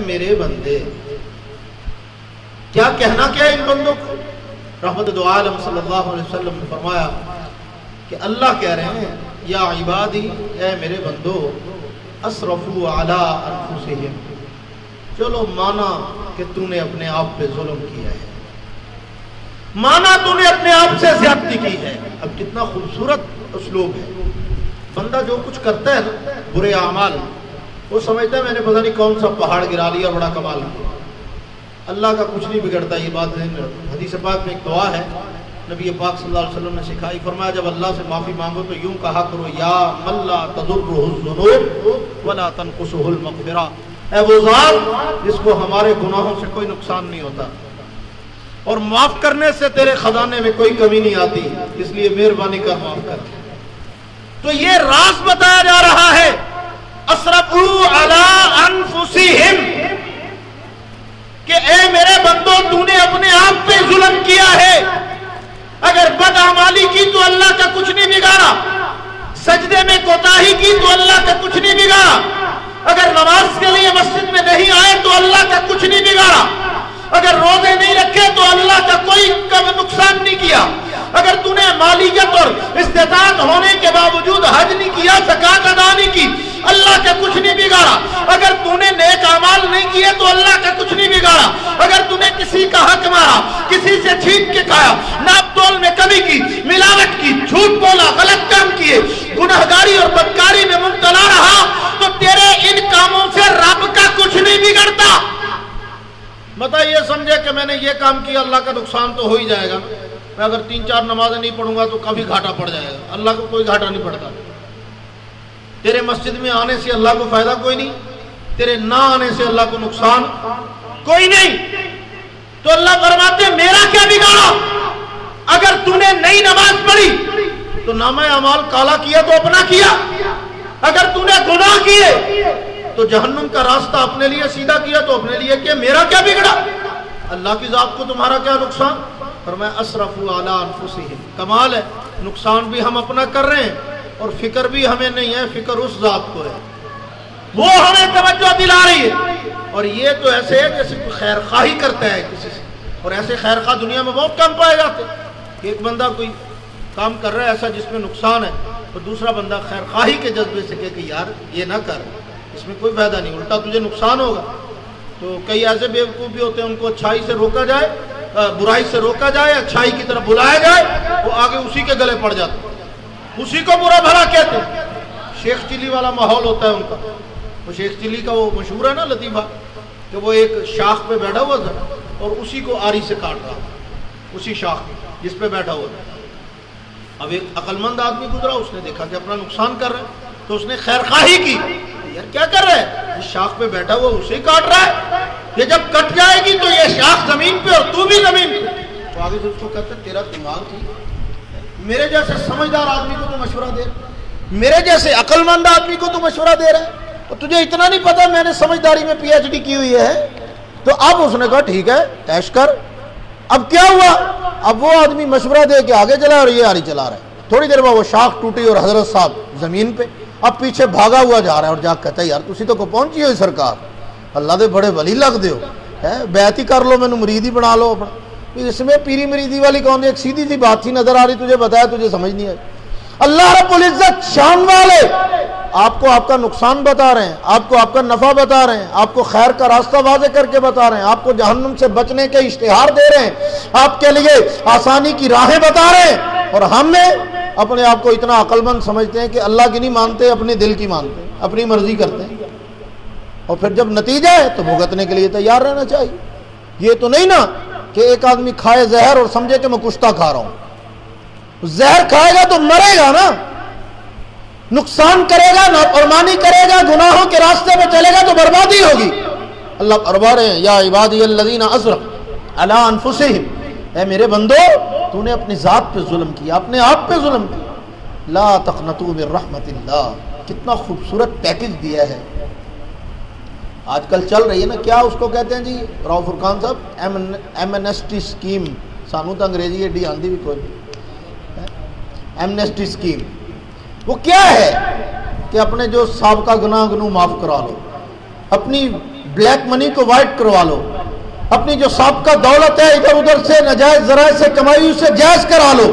میرے بندے، کیا کہنا کیا ان بندوں کو؟ رحمت دو عالم صلی اللہ علیہ وسلم نے فرمایا کہ اللہ کہہ رہے ہیں یا عبادی، اے میرے بندو، اسرفوا علی انفسہم، چلو مانا کہ تو نے اپنے آپ پہ ظلم کیا ہے، مانا تو نے اپنے آپ سے زیادتی کی ہے۔ اب کتنا خوبصورت اسلوب ہے۔ بندہ جو کچھ کرتا ہے نا برے اعمال، وہ سمجھتا ہے میں نے پتہ نہیں کون سا پہاڑ گرا لیا، بڑا کمال کیا۔ اللہ کا کچھ نہیں بگڑتا، یہ بات ذہن میں رکھو۔ حدیث پاک میں ایک دعا ہے نبی پاک صلی اللہ علیہ وسلم نے سکھائی، فرمایا جب اللہ سے معافی مانگو تو یوں کہا کرو یا من لا تضرہ الذنوب ولا تنقصہ المغفرہ، اے وہ ذات جس کو ہمارے گناہوں سے کوئی نقصان نہیں ہوتا اور معاف کرنے سے تیرے خزانے میں کوئی کمی نہیں آتی، اس لیے مہربانی کر معاف کر۔ تو یہ راز بتایا جا رہا ہے، اسرفوا علی انفسہم، کہ اے میرے بندو تو نے اپنے آپ پہ ظلم کیا ہے۔ اگر بدعمالی کی تو اللہ کا کچھ نہیں بگاڑا، سجدے میں کوتاہی کی تو اللہ کا کچھ نہیں بگاڑا، اگر نماز کے لیے مسجد میں نہیں آئے تو اللہ کا کچھ نہیں بگاڑا، اگر روزے نہیں رکھے تو اللہ کا کوئی نقصان نہیں کیا، اگر تو نے مالیت اور استطاعت ہونے کے باوجود حج نہیں کیا، زکوٰۃ ادا نہیں کی، اللہ کا کچھ نہیں بگاڑا، اگر تو نے نیک اعمال نہیں کیے تو اللہ کا کچھ نہیں بگاڑا، اگر تو نے کسی کا حق مارا، کسی سے چھین کے کھایا، ناپ تول میں کمی کی، ملاوٹ کی، جھوٹ بولا، غلط کام کیے، گناہگاری اور بدکاری میں مبتلا رہا، تو تیرے ان کاموں سے رب کا کچھ نہیں بگڑتا۔ مطلب یہ سمجھے کہ میں نے یہ کام کیا، اللہ کا نقصان تو ہو ہی جائے گا، میں اگر 3-4 نمازیں نہیں پڑھوں گا تو کبھی گھاٹا پڑ جائے گا، اللہ کو کوئی گھاٹا نہیں پڑتا۔ تیرے مسجد میں آنے سے اللہ کو فائدہ کوئی نہیں، تیرے نہ آنے سے اللہ کو نقصان کوئی نہیں۔ تو اللہ فرماتے ہیں میرا کیا بگاڑا؟ اگر تو نے نئی نماز پڑھی تو نامہ اعمال کالا کیا تو اپنا کیا، اگر تو نے گناہ کیے تو جہنم کا راستہ اپنے لیے سیدھا کیا تو اپنے لیے کیا، میرا کیا بگڑا؟ اللہ کی ذات کو تمہارا کیا نقصان؟ فرمایا اسرفوا علی انفسہم، کمال ہے، نقصان بھی ہم اپنا کر رہے ہیں اور فکر بھی ہمیں نہیں ہے، فکر اس ذات کو ہے، وہ ہمیں توجہ دلا رہی ہے۔ اور یہ تو ایسے ہے جیسے کوئی خیر خواہی کرتا ہے کسی سے، اور ایسے خیر خواہ دنیا میں بہت کم پائے جاتے ہیں کہ ایک بندہ کوئی کام کر رہا ہے ایسا جس میں نقصان ہے اور دوسرا بندہ خیر خواہی کے جذبے سے کہے کہ یار یہ نہ کر، اس میں کوئی فائدہ نہیں، الٹا تجھے نقصان ہوگا۔ تو کئی ایسے بیوقوف بھی ہوتے ہیں، ان کو اچھائی سے روکا جائے، برائی سے روکا جائے، اچھائی کی طرف بلایا جائے، وہ آگے اسی کے گلے پڑ جاتے ہیں، اسی کو برا بھلا کہتے ہیں۔ شیخ چلی والا ماحول ہوتا ہے ان کا۔ وہ شیخ چلی کا وہ مشہور ہے نا لطیفہ کہ وہ ایک شاخ پہ بیٹھا ہوا تھا اور اسی کو آری سے کاٹ رہا تھا، اسی شاخ جس پہ بیٹھا ہوا تھا۔ اب ایک عقل مند آدمی گزرا، اس نے دیکھا کہ اپنا نقصان کر رہا ہے تو اس نے خیر خواہی کی، یار کیا کر رہا ہے، اس شاخ پہ بیٹھا ہوا اسے کاٹ رہا ہے، یہ جب کٹ جائے گی تو یہ شاخ زمین پہ اور تو بھی زمین پہ۔ تو آگے سے اس کو کہتے تیرا دماغ ٹھیک ہے، میرے جیسے سمجھدار آدمی کو تو مشورہ دے رہا ہے، میرے جیسے عقل مند آدمی کو تو مشورہ دے رہا ہے، اور تجھے اتنا نہیں پتا میں نے سمجھداری میں PhD کی ہوئی ہے۔ تو اب اس نے کہا ٹھیک ہے عیش کر۔ اب کیا ہوا، اب وہ آدمی مشورہ دے کے آگے چلا اور یہ آری چلا رہا ہے، تھوڑی دیر بعد وہ شاخ ٹوٹی اور حضرت صاحب زمین پہ، اب پیچھے بھاگا ہوا جا رہا ہے اور جا کہتا ہے یار تسی تو کو پہنچی ہوئی سرکار، اللہ دے بڑے ولی لگ دے ہو، بیعت ہی کر لو، میں نے مرید ہی بنا لو اپنا۔ اس میں پیری مریدی والی کون، ایک سیدھی سی بات تھی نظر آ رہی، تجھے بتایا تجھے سمجھ نہیں آئی۔ اللہ رب العزت شان والے آپ کو آپ کا نقصان بتا رہے ہیں، آپ کو آپ کا نفع بتا رہے ہیں، آپ کو خیر کا راستہ واضح کر کے بتا رہے ہیں، آپ کو جہنم سے بچنے کے اشتہار دے رہے ہیں، آپ کے لیے آسانی کی راہیں بتا رہے ہیں، اور ہم نے اپنے آپ کو اتنا عقل مند سمجھتے ہیں کہ اللہ کی نہیں مانتے، اپنے دل کی مانتے ہیں، اپنی مرضی کرتے ہیں، اور پھر جب نتیجہ ہے تو بھگتنے کے لیے تیار رہنا چاہیے۔ یہ تو نہیں نا کہ ایک آدمی کھائے زہر اور سمجھے کہ میں کشتہ کھا رہا ہوں، زہر کھائے گا تو مرے گا نا، نقصان کرے گا، نافرمانی کرے گا، گناہوں کے راستے میں چلے گا تو بربادی ہوگی۔ اللہ فرما رہے ہیں یا عبادی الذین اسرفوا علی انفسہم، اے میرے بندو تو نے اپنی ذات پہ ظلم کیا، اپنے آپ پہ ظلم کیا، لا تقنطوا من رحمت اللہ، کتنا خوبصورت پیکج دیا ہے۔ آج کل چل رہی ہے نا، کیا اس کو کہتے ہیں جی راؤ فرقان صاحب، ایمنسٹی اسکیم، سانو تو انگریزی ایڈی آندی بھی کوئی ایمنسٹی اسکیم، وہ کیا ہے کہ اپنے جو سابقہ گناہ معاف کرا لو، اپنی بلیک منی کو وائٹ کروا لو، اپنی جو سابقہ دولت ہے ادھر ادھر سے ناجائز ذرائع سے کمائی اسے جائز کرا لو،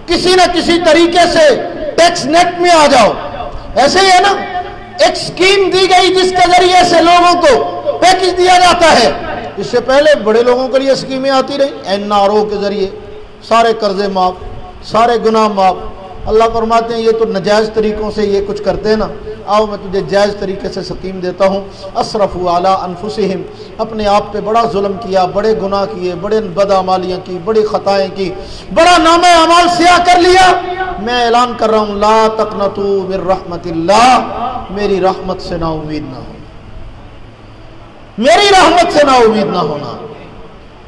کسی نہ کسی طریقے سے ٹیکس نیٹ میں آ جاؤ۔ ایسے ہی ہے نا، ایک سکیم دی گئی جس کے ذریعے سے لوگوں کو پیکج دیا جاتا ہے۔ اس سے پہلے بڑے لوگوں کے لیے سکیمیں آتی رہی، NRO کے ذریعے سارے قرضے معاف، سارے گناہ معاف۔ اللہ فرماتے ہیں یہ تو ناجائز طریقوں سے یہ کچھ کرتے ہیں نا، آؤ میں تجھے جائز طریقے سے سکیم دیتا ہوں۔ اسرفوا علی انفسہم، اپنے آپ پہ بڑا ظلم کیا، بڑے گناہ کیے، بڑے بدعمالیاں کی، بڑی خطائیں کی، بڑا نامہ اعمال سیاہ کر لیا۔ میں اعلان کر رہا ہوں لا تقنطوا من رحمت اللہ، میری رحمت سے نا امید نہ ہو، میری رحمت سے نا امید نہ ہونا۔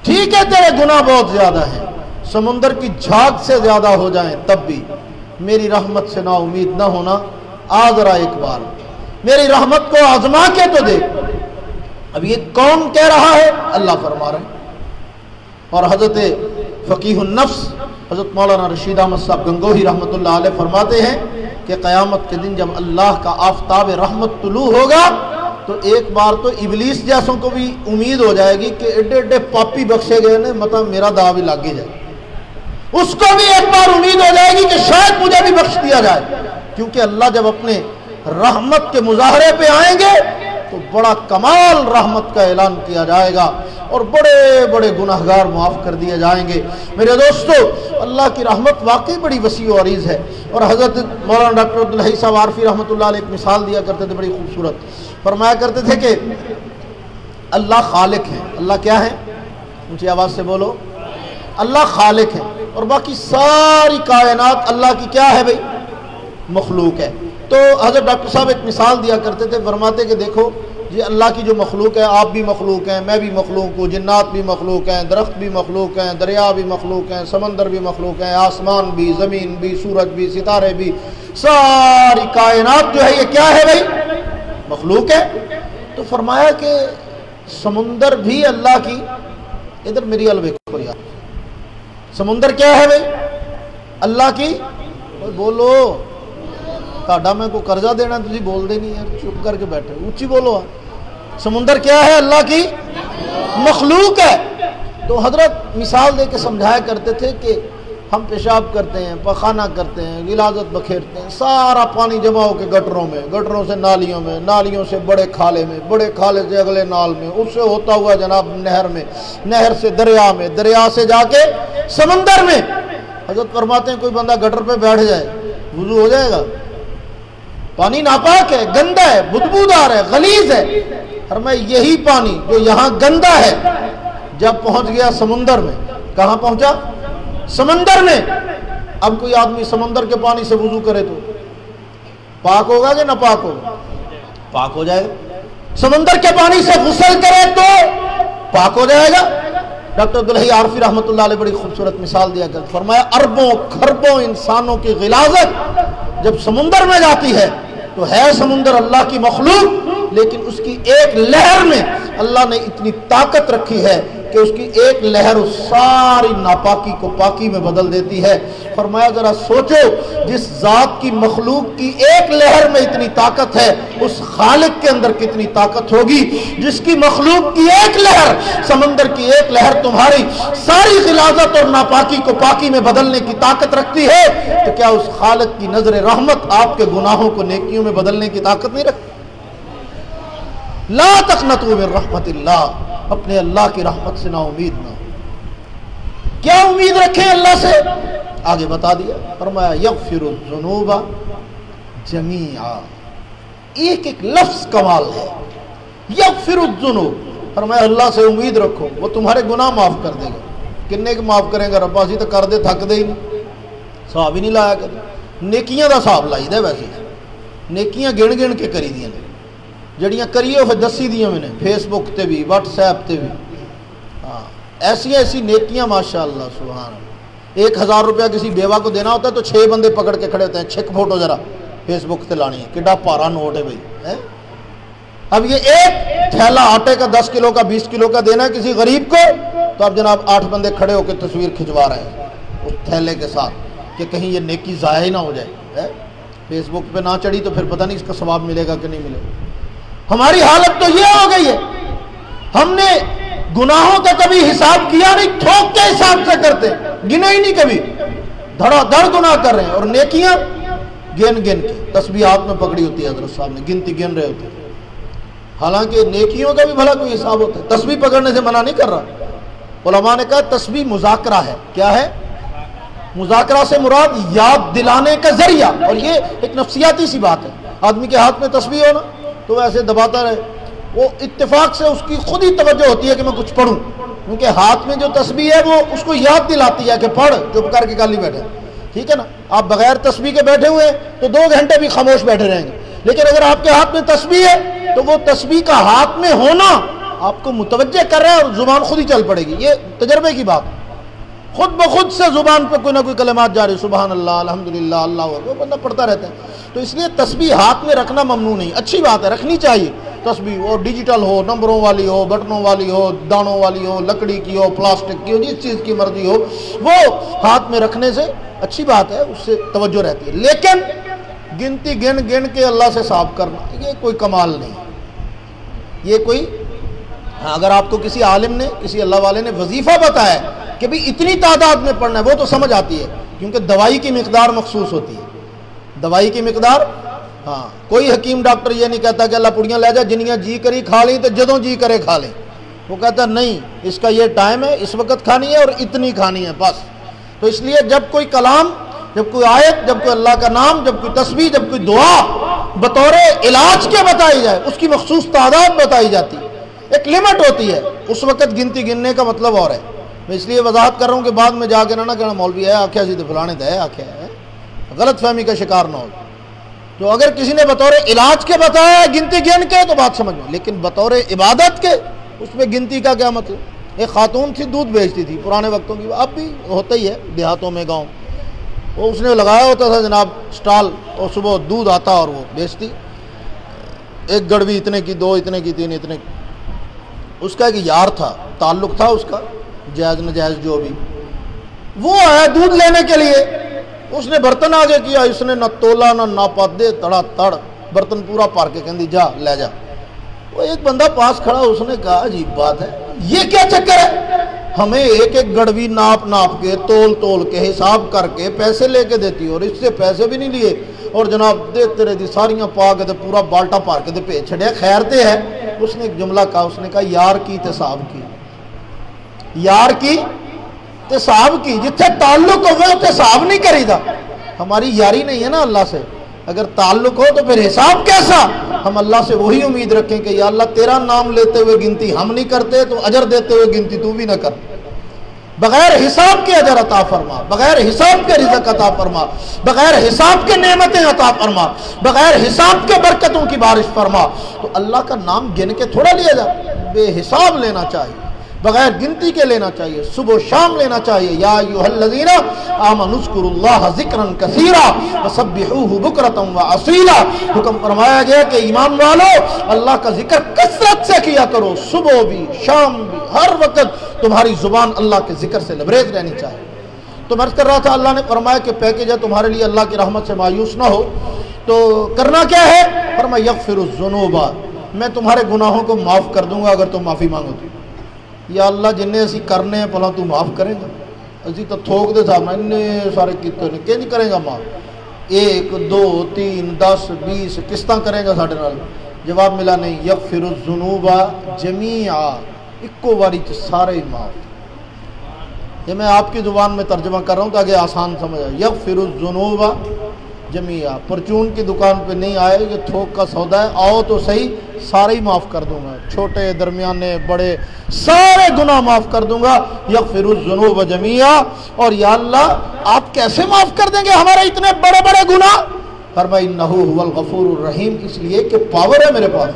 ٹھیک ہے تیرے گناہ بہت زیادہ ہیں، سمندر کی جھاگ سے زیادہ ہو جائیں تب بھی میری رحمت سے نا امید نہ ہونا۔ آ ذرا ایک بار میری رحمت کو آزما کے تو دیکھ۔ اب یہ کون کہہ رہا ہے؟ اللہ فرما رہے ہیں۔ اور حضرت فقیہ النفس حضرت مولانا رشید احمد صاحب گنگوہی رحمۃ اللہ علیہ فرماتے ہیں کہ قیامت کے دن جب اللہ کا آفتاب رحمت طلوع ہوگا تو ایک بار تو ابلیس جیسوں کو بھی امید ہو جائے گی کہ ایڈے ایڈے پاپی بخشے گئے نے، مطلب میرا دعا بھی لگے جائے، اس کو بھی ایک بار امید ہو جائے گی کہ شاید مجھے بھی بخش دیا جائے، کیونکہ اللہ جب اپنے رحمت کے مظاہرے پہ آئیں گے تو بڑا کمال رحمت کا اعلان کیا جائے گا اور بڑے بڑے گناہگار معاف کر دیے جائیں گے۔ میرے دوستو، اللہ کی رحمت واقعی بڑی وسیع و عریض ہے۔ اور حضرت مولانا ڈاکٹر عبدالحی صاحب عارفی رحمۃ اللہ علیہ ایک مثال دیا کرتے تھے بڑی خوبصورت، فرمایا کرتے تھے کہ اللہ خالق ہے۔ اللہ کیا ہے؟ اونچی آواز سے بولو، اللہ خالق ہے، اور باقی ساری کائنات اللہ کی کیا ہے بھائی؟ مخلوق ہے۔ تو حضرت ڈاکٹر صاحب ایک مثال دیا کرتے تھے، فرماتے کہ دیکھو یہ اللہ کی جو مخلوق ہے، آپ بھی مخلوق ہیں، میں بھی مخلوق ہوں، جنات بھی مخلوق ہیں، درخت بھی مخلوق ہیں، دریا بھی مخلوق ہیں، سمندر بھی مخلوق ہیں، آسمان بھی، زمین بھی، سورج بھی، ستارے بھی، ساری کائنات جو ہے یہ کیا ہے بھائی؟ مخلوق ہے۔ تو فرمایا کہ سمندر بھی اللہ کی، ادھر میری الویکھو یار، سمندر کیا ہے بھائی؟ اللہ کی، بولو تاڑا میں کو قرضہ دینا تجھے بول دے نہیں یار، چپ کر کے بیٹھے، اونچی بولو۔ سمندر کیا ہے؟ اللہ کی مخلوق ہے۔ تو حضرت مثال دے کے سمجھایا کرتے تھے کہ ہم پیشاب کرتے ہیں، پخانہ کرتے ہیں، غلاظت بکھیرتے ہیں، سارا پانی جمع ہو کے گٹروں میں، گٹروں سے نالیوں میں، نالیوں سے بڑے کھالے میں، بڑے کھالے سے اگلے نال میں، اس سے ہوتا ہوا جناب نہر میں، نہر سے دریا میں، دریا سے جا کے سمندر میں۔ حضرت فرماتے ہیں کوئی بندہ گٹر پہ بیٹھ جائے وضو ہو جائے گا؟ پانی ناپاک ہے، گندا ہے، بدبودار ہے، غلیظ ہے۔ فرمایا یہی پانی جو یہاں گندا ہے جب پہنچ گیا سمندر میں، کہاں پہنچا؟ سمندر میں۔ اب کوئی آدمی سمندر کے پانی سے وضو کرے تو پاک ہوگا کہ ناپاک ہوگا؟ پاک ہو جائے گا۔ سمندر کے پانی سے غسل کرے تو پاک ہو جائے گا۔ ڈاکٹر عبدالحی عارفی رحمۃ اللہ علیہ بڑی خوبصورت مثال دیا کرتے، فرمایا اربوں کھربوں انسانوں کی غلاظت جب سمندر میں جاتی ہے تو ہے سمندر اللہ کی مخلوق، لیکن اس کی ایک لہر میں اللہ نے اتنی طاقت رکھی ہے کہ اس کی ایک لہر اس ساری ناپاکی کو پاکی میں بدل دیتی ہے۔ فرمایا ذرا سوچو، جس ذات کی مخلوق کی ایک لہر میں اتنی طاقت ہے، اس خالق کے اندر کتنی طاقت ہوگی جس کی مخلوق کی ایک لہر، سمندر کی ایک لہر تمہاری ساری غلاظت اور ناپاکی کو پاکی میں بدلنے کی طاقت رکھتی ہے، تو کیا اس خالق کی نظر رحمت آپ کے گناہوں کو نیکیوں میں بدلنے کی طاقت نہیں رکھتی؟ لا تقنطوا من رحمت اللہ، اپنے اللہ کی رحمت سے نا امید نہ ہو۔ کیا امید رکھیں اللہ سے؟ آگے بتا دیا، فرمایا یغفر الذنوب جمیعا، ایک ایک لفظ کمال ہے، یغفر الذنوب۔ فرمایا اللہ سے امید رکھو، وہ تمہارے گناہ معاف کر دے گا۔ کنے کے معاف کریں گا ربا؟ اسی تو کر دے تھک دے ہی نہیں، صاحب ہی نہیں لایا کر، نیکیاں دا صاحب لائی دے، ویسے نیکیاں گن گن کے کری دیاں نے، جڑیاں کریے پھر دسی دیاں میں نے فیس بک تے بھی واٹس ایپ تے بھی، ہاں ایسی ایسی نیکیاں ماشاءاللہ سبحان اللہ۔ 1000 روپیہ کسی بیوہ کو دینا ہوتا ہے تو 6 بندے پکڑ کے کھڑے ہوتے ہیں، چھک فوٹو ذرا فیس بک تے لانی ہے، کڈا پارا نوٹ ہے بھائی۔ اب یہ ایک تھیلا آٹے کا 10 کلو کا 20 کلو کا دینا ہے کسی غریب کو، تو اب جناب 8 بندے کھڑے ہو کے تصویر کھنچوا رہے ہیں اس تھیلے کے ساتھ کہ کہیں یہ نیکی ضائع نہ ہو جائے۔ فیس بک پہ نہ چڑھی تو پھر پتہ نہیں اس کا ثواب ملے گا کہ نہیں ملے گا۔ ہماری حالت تو یہ ہو گئی ہے، ہم نے گناہوں کا کبھی حساب کیا نہیں، ٹھوک کے حساب سے کرتے، گنے ہی نہیں کبھی، دھڑا دھڑ گناہ کر رہے ہیں، اور نیکیاں گن گن کے، تسبیح ہاتھ میں پکڑی ہوتی ہے حضرت صاحب نے، گنتی گن رہے ہوتے ہیں، حالانکہ نیکیوں کا بھی بھلا کوئی حساب ہوتا ہے۔ تسبیح پکڑنے سے منع نہیں کر رہا، علماء نے کہا تسبیح مذاکرہ ہے۔ کیا ہے؟ مذاکرہ سے مراد یاد دلانے کا ذریعہ، اور یہ ایک نفسیاتی سی بات ہے، آدمی کے ہاتھ میں تسبیح ہونا تو ایسے دباتا رہے، وہ اتفاق سے اس کی خود ہی توجہ ہوتی ہے کہ میں کچھ پڑھوں، کیونکہ ہاتھ میں جو تسبیح ہے وہ اس کو یاد دلاتی ہے کہ پڑھ، چپ کر کے گالی بیٹھے، ٹھیک ہے نا؟ آپ بغیر تسبیح کے بیٹھے ہوئے ہیں تو 2 گھنٹے بھی خاموش بیٹھے رہیں گے، لیکن اگر آپ کے ہاتھ میں تسبیح ہے تو وہ تسبیح کا ہاتھ میں ہونا آپ کو متوجہ کر رہا ہے، اور زبان خود ہی چل پڑے گی۔ یہ تجربے کی بات، خود بخود سے زبان پہ کوئی نہ کوئی کلمات جاری، سبحان اللہ، الحمدللہ، اللہ اکبر، بندہ پڑھتا رہتا ہے۔ تو اس لیے تسبیح ہاتھ میں رکھنا ممنوع نہیں، اچھی بات ہے، رکھنی چاہیے تسبیح، وہ ڈیجیٹل ہو، نمبروں والی ہو، بٹنوں والی ہو، دانوں والی ہو، لکڑی کی ہو، پلاسٹک کی ہو، جس چیز کی مرضی ہو، وہ ہاتھ میں رکھنے سے اچھی بات ہے، اس سے توجہ رہتی ہے، لیکن گنتی گن گن کے اللہ سے صاف کرنا، یہ کوئی کمال نہیں، یہ کوئی، اگر آپ کو کسی عالم نے، کسی اللہ والے نے وظیفہ بتایا کہ بھی اتنی تعداد میں پڑھنا ہے، وہ تو سمجھ آتی ہے، کیونکہ دوائی کی مقدار مخصوص ہوتی ہے، دوائی کی مقدار، ہاں، کوئی حکیم ڈاکٹر یہ نہیں کہتا کہ اللہ پڑیاں لے جا، جنیاں جی کری کھا لیں تو جدوں جی کرے کھا لیں، وہ کہتا نہیں، اس کا یہ ٹائم ہے، اس وقت کھانی ہے اور اتنی کھانی ہے بس۔ تو اس لیے جب کوئی کلام، جب کوئی آیت، جب کوئی اللہ کا نام، جب کوئی تسبیح، جب کوئی دعا بطور علاج کے بتائی جائے، اس کی مخصوص تعداد بتائی جاتی ہے، ایک لمٹ ہوتی ہے، اس وقت گنتی گننے کا مطلب اور ہے۔ میں اس لیے وضاحت کر رہا ہوں کہ بعد میں جا کے نہ کہنا مولوی ہے آخیا سی تو فلانے دے آخیا ہے، غلط فہمی کا شکار نہ ہو۔ تو اگر کسی نے بطور علاج کے بتایا گنتی گن کے تو بات سمجھ میں، لیکن بطور عبادت کے اس میں گنتی کا کیا مطلب؟ ایک خاتون تھی، دودھ بیچتی تھی پرانے وقتوں کی، اب بھی ہوتا ہی ہے دیہاتوں میں، گاؤں، وہ اس نے لگایا ہوتا تھا جناب سٹال، اور صبح دودھ آتا اور وہ بیچتی، ایک گڑوی اتنے کی، 2 اتنے کی، 3 اتنے کی۔ اس کا ایک یار تھا، تعلق تھا اس کا، جائز نجائز جو بھی، وہ آیا دودھ لینے کے لیے، اس نے برتن آگے کیا، اس نے نہ تولا نہ ناپا، دے تڑا تڑ برتن پورا پار کے کہندی جا لے جا۔ وہ ایک بندہ پاس کھڑا، اس نے کہا عجیب بات ہے، یہ کیا چکر ہے، ہمیں ایک ایک گڑوی ناپ ناپ کے، تول تول کے، حساب کر کے پیسے لے کے دیتی، اور اس سے پیسے بھی نہیں لیے، اور جناب دیتے رہتی ساریاں پا کے پورا بالٹا پار کے بھیج چھڑیا، خیرتے ہے۔ اس نے ایک جملہ کہا، اس نے کہا یار کی تصاب کی، یار کی تصاب کی، جتھے تعلق ہو وہ تصاب نہیں کری دا، ہماری یاری نہیں ہے نا اللہ سے، اگر تعلق ہو تو پھر حساب کیسا؟ ہم اللہ سے وہی امید رکھیں کہ یا اللہ تیرا نام لیتے ہوئے گنتی ہم نہیں کرتے تو اجر دیتے ہوئے گنتی تو بھی نہ کر، بغیر حساب کے اجر عطا فرما، بغیر حساب کے رزق عطا فرما، بغیر حساب کے نعمتیں عطا فرما، بغیر حساب کے برکتوں کی بارش فرما۔ تو اللہ کا نام گن کے تھوڑا لیا جائے، بے حساب لینا چاہیے، بغیر گنتی کے لینا چاہیے، صبح و شام لینا چاہیے۔ یا ایھا الذین آمنوا اذکروا اللہ ذکرا کثیرا وسبحوہ بکرۃ واصیلا، حکم فرمایا گیا کہ ایمان والو اللہ کا ذکر کثرت سے کیا کرو، صبح بھی شام بھی، ہر وقت تمہاری زبان اللہ کے ذکر سے لبریز رہنی چاہیے۔ تو میں عرض کر رہا تھا، اللہ نے فرمایا کہ پیکیج ہے تمہارے لیے، اللہ کی رحمت سے مایوس نہ ہو، تو کرنا کیا ہے؟ فرمایا یغفر الذنوب، میں تمہارے گناہوں کو معاف کر دوں گا اگر تم معافی مانگو تو۔ یا اللہ جنہیں اسی کرنے ہیں بھلا تو معاف کرے گا؟ اسی تو تھوک دے صاحب نے سارے کیتے نے کہ نہیں کرے گا معاف؟ 1 2 3 10 20 قسطاں کرے گا ساڈے نال؟ جواب ملا نہیں، یغفر الذنوب جمیعا، اکو واری چ سارے معاف۔ یہ میں آپ کی زبان میں ترجمہ کر رہا ہوں تاکہ آسان سمجھ آئے۔ یغفر الذنوب جمیعا، پرچون کی دکان پہ نہیں آئے، یہ تھوک کا سودا ہے، آؤ تو صحیح، سارے ہی معاف کر دوں گا، چھوٹے درمیانے بڑے سارے گناہ معاف کر دوں گا۔ یغفر الذنوب جمیعا، اور یا اللہ آپ کیسے معاف کر دیں گے ہمارے اتنے بڑے بڑے گناہ؟ فرمایا انہ هو الغفور الرحیم، اس لیے کہ پاور ہے میرے پاس،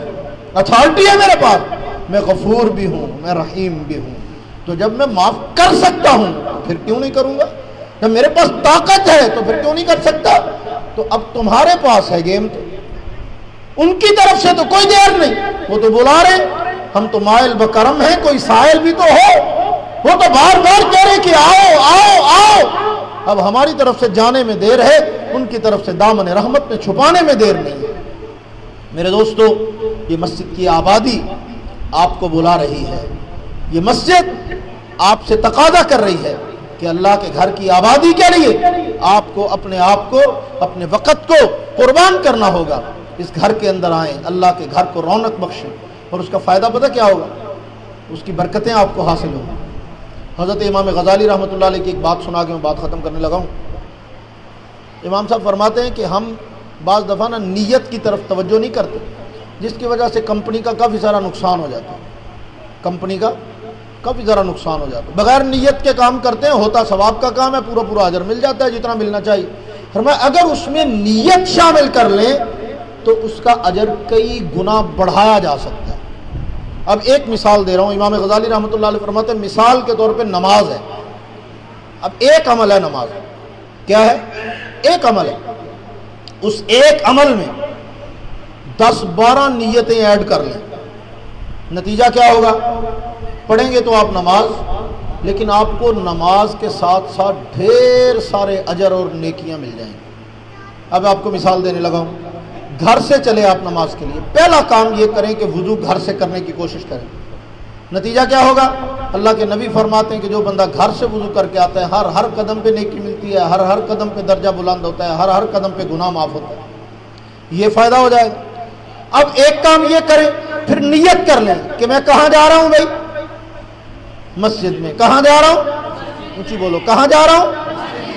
اتھارٹی ہے میرے پاس، میں غفور بھی ہوں، میں رحیم بھی ہوں۔ تو جب میں معاف کر سکتا ہوں تو پھر کیوں نہیں کروں گا؟ جب میرے پاس طاقت ہے تو پھر کیوں نہیں کر سکتا؟ تو اب تمہارے پاس ہے گیم، تو ان کی طرف سے تو کوئی دیر نہیں، وہ تو بلا رہے، ہم تو مائل بکرم ہیں، کوئی سائل بھی تو ہو، وہ تو بار بار کہہ رہے کہ آؤ آؤ آؤ۔ اب ہماری طرف سے جانے میں دیر ہے، ان کی طرف سے دامن رحمت میں چھپانے میں دیر نہیں ہے۔ میرے دوستو، یہ مسجد کی آبادی آپ کو بلا رہی ہے، یہ مسجد آپ سے تقاضا کر رہی ہے کہ اللہ کے گھر کی آبادی کے لیے آپ کو اپنے وقت کو قربان کرنا ہوگا۔ اس گھر کے اندر آئیں، اللہ کے گھر کو رونق بخشیں، اور اس کا فائدہ پتہ کیا ہوگا؟ اس کی برکتیں آپ کو حاصل ہوں۔ حضرت امام غزالی رحمۃ اللہ علیہ کی ایک بات سنا کے میں بات ختم کرنے لگا ہوں۔ امام صاحب فرماتے ہیں کہ ہم بعض دفعہ نا نیت کی طرف توجہ نہیں کرتے، جس کی وجہ سے کمپنی کا کافی سارا نقصان ہو جاتا ہے، کمپنی کا کافی ذرا نقصان ہو جاتا ہے۔ بغیر نیت کے کام کرتے ہیں، ہوتا ثواب کا کام ہے، پورا اجر مل جاتا ہے جتنا ملنا چاہیے۔ فرمایا اگر اس میں نیت شامل کر لیں تو اس کا اجر کئی گنا بڑھایا جا سکتا ہے۔ اب ایک مثال دے رہا ہوں، امام غزالی رحمۃ اللہ علیہ فرماتے ہیں مثال کے طور پہ نماز ہے۔ اب ایک عمل ہے نماز، کیا ہے؟ ایک عمل ہے، اس ایک عمل میں 10-12 نیتیں ایڈ کر لیں، نتیجہ کیا ہوگا؟ پڑھیں گے تو آپ نماز، لیکن آپ کو نماز کے ساتھ ساتھ ڈھیر سارے اجر اور نیکیاں مل جائیں گے۔ اب آپ کو مثال دینے لگا ہوں، گھر سے چلے آپ نماز کے لیے، پہلا کام یہ کریں کہ وضو گھر سے کرنے کی کوشش کریں، نتیجہ کیا ہوگا؟ اللہ کے نبی فرماتے ہیں کہ جو بندہ گھر سے وضو کر کے آتا ہے ہر قدم پہ نیکی ملتی ہے، ہر قدم پہ درجہ بلند ہوتا ہے، ہر قدم پہ گناہ معاف ہوتا ہے، یہ فائدہ ہو جائے گا۔ اب ایک کام یہ کریں، پھر نیت کر لیں کہ میں کہاں جا رہا ہوں بھائی؟ مسجد میں۔ کہاں جا رہا ہوں؟ اونچی بولو، کہاں جا رہا ہوں؟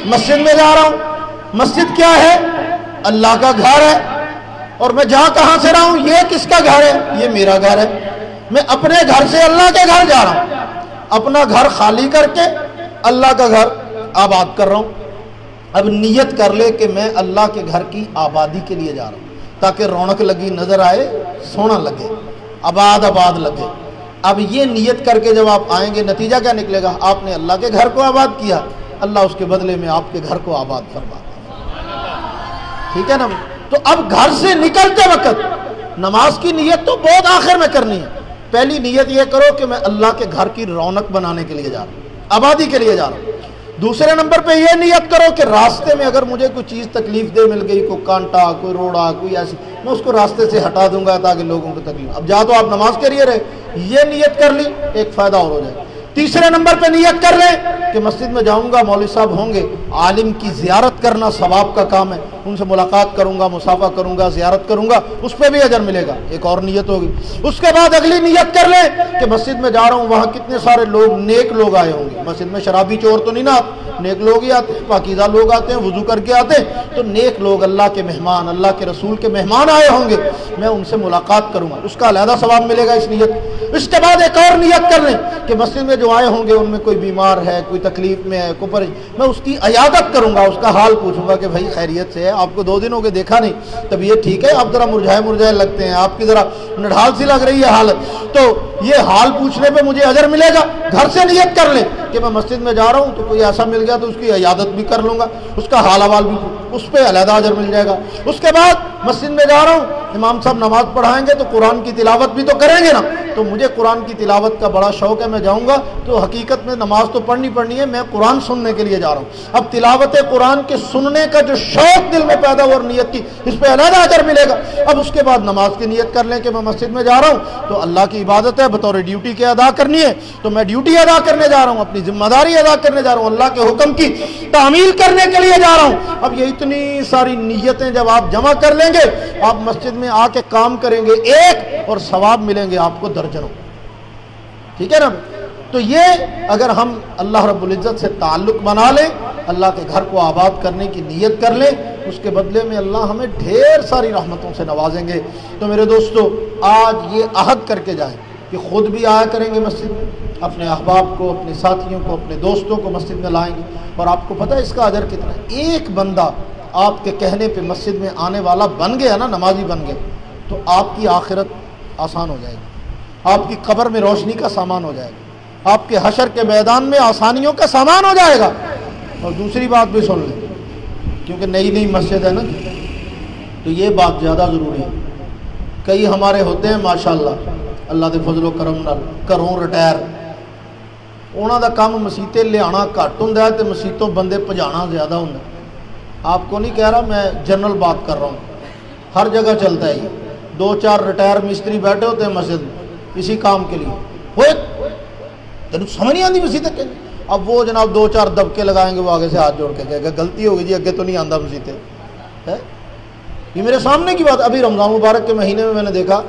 مسجد میں جا رہا ہوں۔ مسجد کیا ہے؟ اللہ کا گھر ہے، اور میں جہاں کہاں سے رہا ہوں، یہ کس کا گھر ہے؟ یہ میرا گھر ہے۔ میں اپنے گھر سے اللہ کے گھر جا رہا ہوں، اپنا گھر خالی کر کے اللہ کا گھر آباد کر رہا ہوں۔ اب نیت کر لے کہ میں اللہ کے گھر کی آبادی کے لیے جا رہا ہوں، تاکہ رونق لگی نظر آئے، سونا لگے، آباد لگے۔ اب یہ نیت کر کے جب آپ آئیں گے، نتیجہ کیا نکلے گا؟ آپ نے اللہ کے گھر کو آباد کیا، اللہ اس کے بدلے میں آپ کے گھر کو آباد فرماتا ہے۔ ٹھیک ہے نا؟ تو اب گھر سے نکلتے وقت نماز کی نیت تو بہت آخر میں کرنی ہے۔ پہلی نیت یہ کرو کہ میں اللہ کے گھر کی رونق بنانے کے لیے جا رہا ہوں، آبادی کے لیے جا رہا ہوں۔ دوسرے نمبر پہ یہ نیت کرو کہ راستے میں اگر مجھے کوئی چیز تکلیف دہ مل گئی، کوئی کانٹا، کوئی روڑا، کوئی ایسی، میں اس کو راستے سے ہٹا دوں گا تاکہ لوگوں کو تکلیف۔ اب جا تو آپ نماز کے لیے رہے، یہ نیت کر لی، ایک فائدہ اور ہو جائے۔ تیسرے نمبر پہ نیت کر لیں کہ مسجد میں جاؤں گا، مولوی صاحب ہوں گے، عالم کی زیارت کرنا ثواب کا کام ہے، ان سے ملاقات کروں گا، مصافحہ کروں گا، زیارت کروں گا، اس پہ بھی اجر ملے گا، ایک اور نیت ہوگی۔ اس کے بعد اگلی نیت کر لیں کہ مسجد میں جا رہا ہوں، وہاں کتنے سارے لوگ، نیک لوگ آئے ہوں گے۔ مسجد میں شرابی چور تو نہیں نا آتے، نیک لوگ ہی آتے ہیں، پاکیزہ لوگ آتے ہیں، وضو کر کے آتے ہیں، تو نیک لوگ، اللہ کے مہمان، اللہ کے رسول کے مہمان آئے ہوں گے، میں ان سے ملاقات کروں گا، اس کا علیحدہ ثواب ملے گا اس نیت۔ اس کے بعد ایک اور نیت کر لیں کہ مسجد میں جو آئے ہوں گے ان میں کوئی بیمار ہے، کوئی تکلیف میں ہے، کوئی میں اس کی عیادت کروں گا، اس کا حال پوچھوں گا کہ بھائی خیریت سے ہے، آپ کو 2 دن ہو گئے دیکھا نہیں، طبیعت ٹھیک ہے؟ آپ ذرا مرجھائے لگتے ہیں، آپ کی ذرا نڈھال سی لگ رہی ہے حالت، تو یہ حال پوچھنے پہ مجھے اجر ملے گا۔ گھر سے نیت کر لیں کہ میں مسجد میں جا رہا ہوں تو کوئی ایسا مل گیا تو اس کی عیادت بھی کر لوں گا، اس کا حال احوال بھی، اس پہ علیحدہ اجر مل جائے گا۔ اس کے بعد مسجد میں جا رہا ہوں، امام صاحب نماز پڑھائیں گے تو قرآن کی تلاوت بھی تو کریں گے نا، تو مجھے قرآن کی تلاوت کا بڑا شوق ہے، میں جاؤں گا تو حقیقت میں نماز تو پڑھنی ہے، میں قرآن سننے کے لیے جا رہا ہوں۔ اب تلاوت قرآن کے سننے کا جو شوق دل میں پیدا ہوا اور نیت کی، اس پہ علیحدہ اجر ملے گا۔ اب اس کے بعد نماز کی نیت کر لیں کہ میں مسجد میں جا رہا ہوں تو اللہ کی عبادت ہے، بطور ڈیوٹی کے ادا کرنی ہے، تو میں ڈیوٹی ادا کرنے جا رہا ہوں، اپنی ذمہ داری ادا کرنے جا رہا ہوں، اللہ کے حکم کی تعمیل کرنے کے لیے جا رہا ہوں۔ اب یہ اتنی ساری نیتیں جب آپ جمع کر لیں گے، آپ مسجد میں آ کے کام کریں گے ایک، اور ثواب ملیں گے آپ کو درجنوں۔ ٹھیک ہے نا؟ تو یہ اگر ہم اللہ رب العزت سے تعلق بنا لیں، اللہ کے گھر کو آباد کرنے کی نیت کر لیں، اس کے بدلے میں اللہ ہمیں ڈھیر ساری رحمتوں سے نوازیں گے۔ تو میرے دوستو، آج یہ عہد کر کے جائیں کہ خود بھی آیا کریں گے مسجد میں، اپنے احباب کو، اپنے ساتھیوں کو، اپنے دوستوں کو مسجد میں لائیں گے، اور آپ کو پتہ ہے اس کا اجر کتنا ہے؟ ایک بندہ آپ کے کہنے پہ مسجد میں آنے والا بن گیا نا، نمازی بن گیا، تو آپ کی آخرت آسان ہو جائے گی، آپ کی قبر میں روشنی کا سامان ہو جائے گا، آپ کے حشر کے میدان میں آسانیوں کا سامان ہو جائے گا۔ اور دوسری بات بھی سن لیں، کیونکہ نئی مسجد ہے نا، تو یہ بات زیادہ ضروری ہے۔ کئی ہمارے ہوتے ہیں ماشاءاللہ، اللہ دے فضل و کرم نال گھروں ریٹائر، انہاں دا کام مسیطے لیانا گھٹ ہوندا ہے تے مسیطوں بندے بھجانا زیادہ ہوندا ہے۔ آپ کو نہیں کہہ رہا، میں جنرل بات کر رہا ہوں، ہر جگہ چلتا ہے یہ، 2-4 ریٹائر مستری بیٹھے ہوتے ہیں مسجد میں اسی کام کے لیے، وہ تینوں سمجھ نہیں آتی مسیطیں کہ اب وہ جناب 2-4 دبکے لگائیں گے، وہ آگے سے ہاتھ جوڑ کے کہے گا غلطی ہوگی جی، اگے تو نہیں آندہ مسیطیں ہے۔ یہ میرے سامنے کی بات، ابھی رمضان مبارک کے مہینے میں نے دیکھا،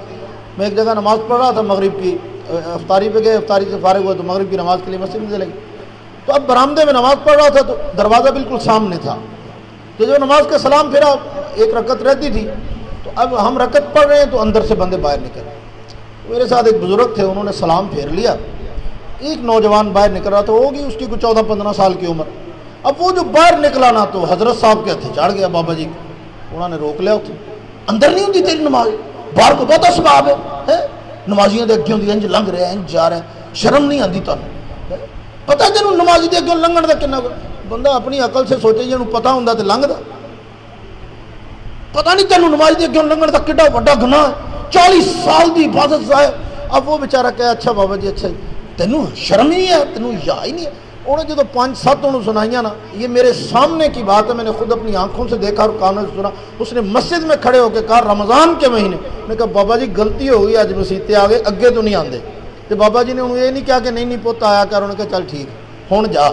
میں ایک جگہ نماز پڑھ رہا تھا مغرب کی، افطاری پہ گئے، افطاری سے فارغ ہوئے تو مغرب کی نماز کے لیے مسجد میں چلے گئے، تو اب برآمدے میں نماز پڑھ رہا تھا تو دروازہ بالکل سامنے تھا، تو جو نماز کا سلام پھرا ایک رکعت رہتی تھی، تو اب ہم رکعت پڑھ رہے ہیں تو اندر سے بندے باہر نکل، میرے ساتھ ایک بزرگ تھے، انہوں نے سلام پھیر لیا، ایک نوجوان باہر نکل رہا تھا، ہوگی اس کی کچھ 14-15 سال کی عمر، اب وہ جو باہر نکلا نا تو حضرت صاحب کے ہتھے چڑھ گیا بابا جی، انہوں نے روک لیا، اندر نہیں ہوتی تیری نماز، باہر کو بہت اسباب ہے، نمازیاں دے اگے ہوندی انج لنگ رہے ہیں، انج جا رہے ہیں، شرم نہیں آتی تانوں، پتہ تینوں نمازی دے اگے لنگن دا کنا بندہ اپنی عقل سے سوچے جی پتہ ہوندا تے لنگدا، پتہ نہیں تینوں نمازی دے اگے لنگن دا کڈا بڑا گناہ ہے، 40 سال دی عبادت ضائع۔ اب وہ بیچارہ کہے اچھا بابا جی اچھا تینوں شرم ہی نہیں ہے، تینوں حیا ہی نہیں ہے، انہوں نے جو 5-7 انہوں سنائیاں نا، یہ میرے سامنے کی بات ہے، میں نے خود اپنی آنکھوں سے دیکھا اور کانوں سے سنا، اس نے مسجد میں کھڑے ہو کے کہا رمضان کے مہینے، میں کہا بابا جی غلطی ہو گئی، آج مسیطے آ گئے، اگے تو نہیں آندے، تو بابا جی نے انہوں یہ نہیں کہا کہ نہیں پوتا آیا کر، انہوں نے کہا چل ٹھیک ہون جا،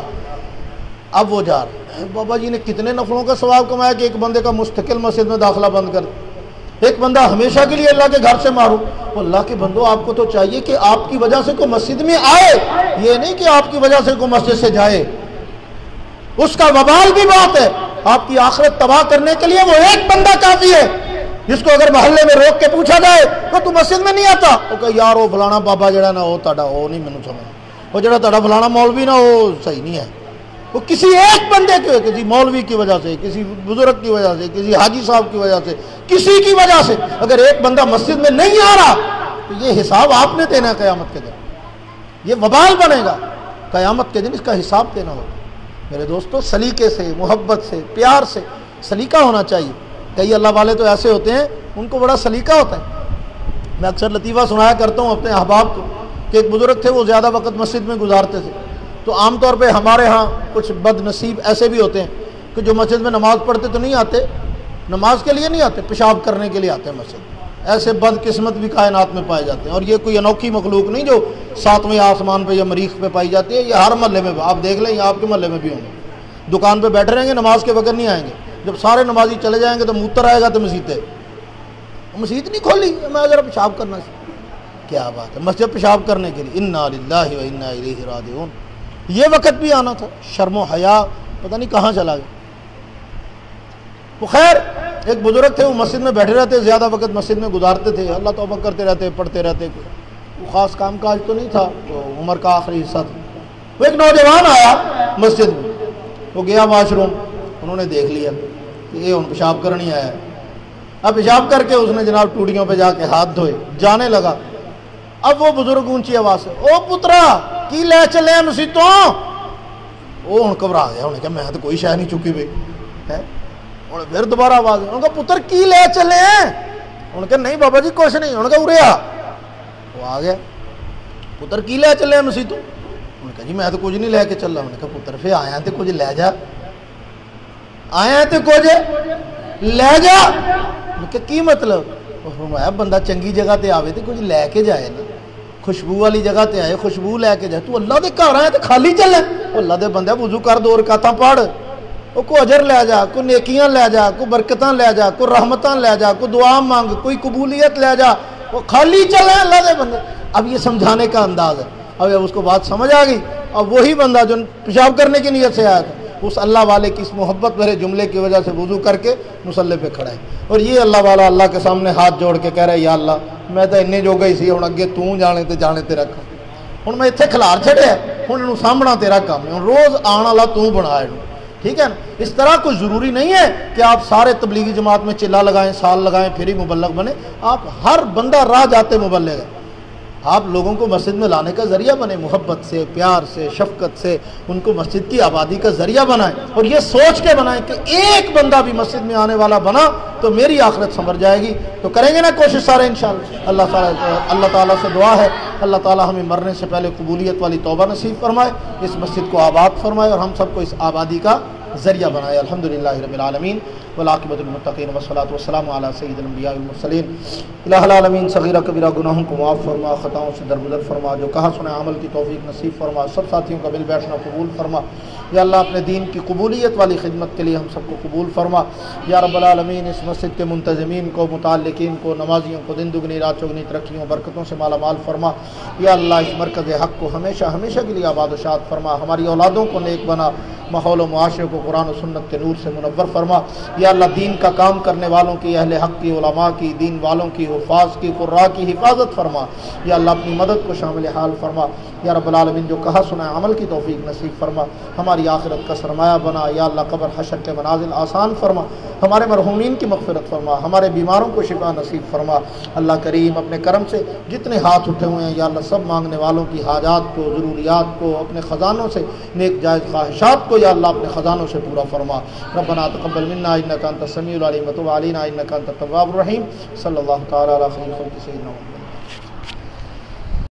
اب وہ جا رہا، بابا جی نے کتنے نفلوں کا ثواب کمایا کہ ایک بندے کا مستقل مسجد میں داخلہ بند کر، ایک بندہ ہمیشہ کے لیے اللہ کے گھر سے معروف، اللہ کے بندو آپ کو تو چاہیے کہ آپ کی وجہ سے کوئی مسجد میں آئے، یہ نہیں کہ آپ کی وجہ سے کوئی مسجد سے جائے، اس کا وبال بھی بات ہے، آپ کی آخرت تباہ کرنے کے لیے وہ ایک بندہ کافی ہے، جس کو اگر محلے میں روک کے پوچھا جائے کہ تو مسجد میں نہیں آتا، وہ کہ یار وہ فلانا بابا جڑا نا وہ تاڑا وہ نہیں مینوں سمجھ، وہ جڑا تاڑا فلانا مولوی نا وہ صحیح نہیں ہے، وہ کسی ایک بندے کے، کسی مولوی کی وجہ سے، کسی بزرگ کی وجہ سے، کسی حاجی صاحب کی وجہ سے، کسی کی وجہ سے اگر ایک بندہ مسجد میں نہیں آ رہا تو یہ حساب آپ نے دینا ہے قیامت کے دن، یہ وبال بنے گا قیامت کے دن، اس کا حساب دینا ہوگا۔ میرے دوستو سلیقے سے، محبت سے، پیار سے، سلیقہ ہونا چاہیے۔ کئی اللہ والے تو ایسے ہوتے ہیں ان کو بڑا سلیقہ ہوتا ہے، میں اکثر لطیفہ سنایا کرتا ہوں اپنے احباب کو کہ ایک بزرگ تھے، وہ زیادہ وقت مسجد میں گزارتے تھے، تو عام طور پہ ہمارے ہاں کچھ بد نصیب ایسے بھی ہوتے ہیں کہ جو مسجد میں نماز پڑھتے تو نہیں آتے، نماز کے لیے نہیں آتے، پیشاب کرنے کے لیے آتے ہیں مسجد، ایسے بد قسمت بھی کائنات میں پائے جاتے ہیں، اور یہ کوئی انوکھی مخلوق نہیں جو 7ویں آسمان پہ یا مریخ پہ پائی جاتی ہے، یہ ہر محلے میں آپ دیکھ لیں، یہ آپ کے محلے میں بھی ہوں گے، دکان پہ بیٹھے رہیں گے نماز کے وقت نہیں آئیں گے، جب سارے نمازی چلے جائیں گے تو موتر آئے گا تو مسجد نہیں کھولی، میں ذرا پیشاب کرنا سی، کیا بات ہے، مسجد پیشاب کرنے کے لیے، انا للہ و انا الیہ راجعون، یہ وقت بھی آنا تھا، شرم و حیا پتہ نہیں کہاں چلا گیا۔ وہ خیر ایک بزرگ تھے، وہ مسجد میں بیٹھے رہتے، زیادہ وقت مسجد میں گزارتے تھے، اللہ توبہ کرتے رہتے، پڑھتے رہتے، وہ خاص کام کاج تو نہیں تھا، تو عمر کا آخری حصہ تھا۔ وہ ایک نوجوان آیا مسجد میں، وہ گیا واش روم، انہوں نے دیکھ لیا کہ یہ ہن پیشاب کرنی آیا ہے، اب پیشاب کر کے اس نے جناب ٹوٹیوں پہ جا کے ہاتھ دھوئے، جانے لگا، اب وہ بزرگ اونچی آواز سے او پترا کی لے چلے ہیں مسیتوں، وہ ہن گھبرا گیا، انہوں نے کہا میں تو کوئی شے نہیں چکی بھائی ہے، انہوں نے پھر دوبارہ آواز، انہوں نے کہا پتر کی لے چلے ہیں، انہوں نے کہا نہیں بابا جی کچھ نہیں، انہوں نے کہا ارے آ، وہ آ گیا، پتر کی لے چلے ہیں مسیتوں، انہوں نے کہا جی میں تو کچھ نہیں لے کے چل رہا، انہوں نے کہا پتر پھر آیا تو کچھ لے جا، آیا تو کچھ لے جا، انہوں نے کہا کی مطلب، فرمایا بندہ چنگی جگہ تے آوے تو کچھ لے کے جائے نا، خوشبو والی جگہ تے آئے خوشبو لے کے جائے، تو اللہ دے گھر آئے تو خالی چلے، اللہ دے بندہ وضو کر 2 رکعتاں پڑھ، کوئی اجر لے جا، کوئی نیکیاں لے جا، کوئی برکتاں لے جا، کوئی رحمتاں لے جا، کوئی دعا مانگ، کوئی قبولیت لے جا، وہ خالی چلے اللہ دے بندے۔ اب یہ سمجھانے کا انداز ہے، اب اس کو بات سمجھ آ گئی، اب وہی بندہ جو پیشاب کرنے کی نیت سے آیا تھا اس اللہ والے کی اس محبت بھرے جملے کی وجہ سے وضو کر کے مصلی پہ کھڑا ہے، اور یہ اللہ والا اللہ کے سامنے ہاتھ جوڑ کے کہہ رہا ہے یا اللہ میں تو انے جوگا ہی سی، ہوں اگے تو جانے تیرا کام، ہوں میں اتنے کھلار چھڑیا، ہوں یہ سامنا تیرا کام ہے، روز آن والا تو بنا، ٹھیک ہے نا۔ اس طرح کوئی ضروری نہیں ہے کہ آپ سارے تبلیغی جماعت میں چلا لگائیں، سال لگائیں پھر ہی مبلغ بنے، آپ ہر بندہ راہ جاتے مبلغ ہے، آپ لوگوں کو مسجد میں لانے کا ذریعہ بنے، محبت سے، پیار سے، شفقت سے ان کو مسجد کی آبادی کا ذریعہ بنائیں، اور یہ سوچ کے بنائیں کہ ایک بندہ بھی مسجد میں آنے والا بنا تو میری آخرت سنور جائے گی۔ تو کریں گے نا کوشش سارے انشاءاللہ۔ اللہ تعالیٰ سے دعا ہے اللہ تعالیٰ ہمیں مرنے سے پہلے قبولیت والی توبہ نصیب فرمائے، اس مسجد کو آباد فرمائے اور ہم سب کو اس آبادی کا ذریعہ بنائے. الحمدللہ رب العالمین والعاقبۃ للمتقین والصلاۃ والسلام علی سید الانبیاء والمرسلین. الہ العالمین صغیرہ کبیرہ گناہوں کو معاف فرما, خطاؤں سے درگزر فرما, جو کہا سنا عمل کی توفیق نصیب فرما, سب ساتھیوں کا مل بیٹھنا قبول فرما. یا اللہ اپنے دین کی قبولیت والی خدمت کے لیے ہم سب کو قبول فرما. یا رب العالمین اس مسجد کے منتظمین کو, متعلقین کو, نمازیوں کو دن دگنی رات چگنی ترقیوں برکتوں سے مالا مال فرما. یا اللہ اس مرکز حق کو ہمیشہ ہمیشہ کے لیے آباد و شاد فرما. ہماری اولادوں کو نیک بنا, ماحول و معاشرے کو قرآن و سنت کے نور سے منور فرما. یا اللہ دین کا کام کرنے والوں کی, اہل حق کی, علماء کی, دین والوں کی, حفاظ کی, قراء کی حفاظت فرما. یا اللہ اپنی مدد کو شامل حال فرما. یا رب العالمین جو کہا سنا عمل کی توفیق نصیب فرما, ہماری آخرت کا سرمایہ بنا. یا اللہ قبر حشر کے منازل آسان فرما, ہمارے مرحومین کی مغفرت فرما, ہمارے بیماروں کو شفا نصیب فرما. اللہ کریم اپنے کرم سے جتنے ہاتھ اٹھے ہوئے ہیں یا اللہ سب مانگنے والوں کی حاجات کو, ضروریات کو اپنے خزانوں سے, نیک جائز خواہشات کو یا اللہ اپنے خزانوں سے پورا فرما. ربنا تقبل منا انک انت السمیع العلیم وتب علینا انک انت التواب الرحیم. صلی اللہ تعالی علی خیر خلق سیدنا محمد.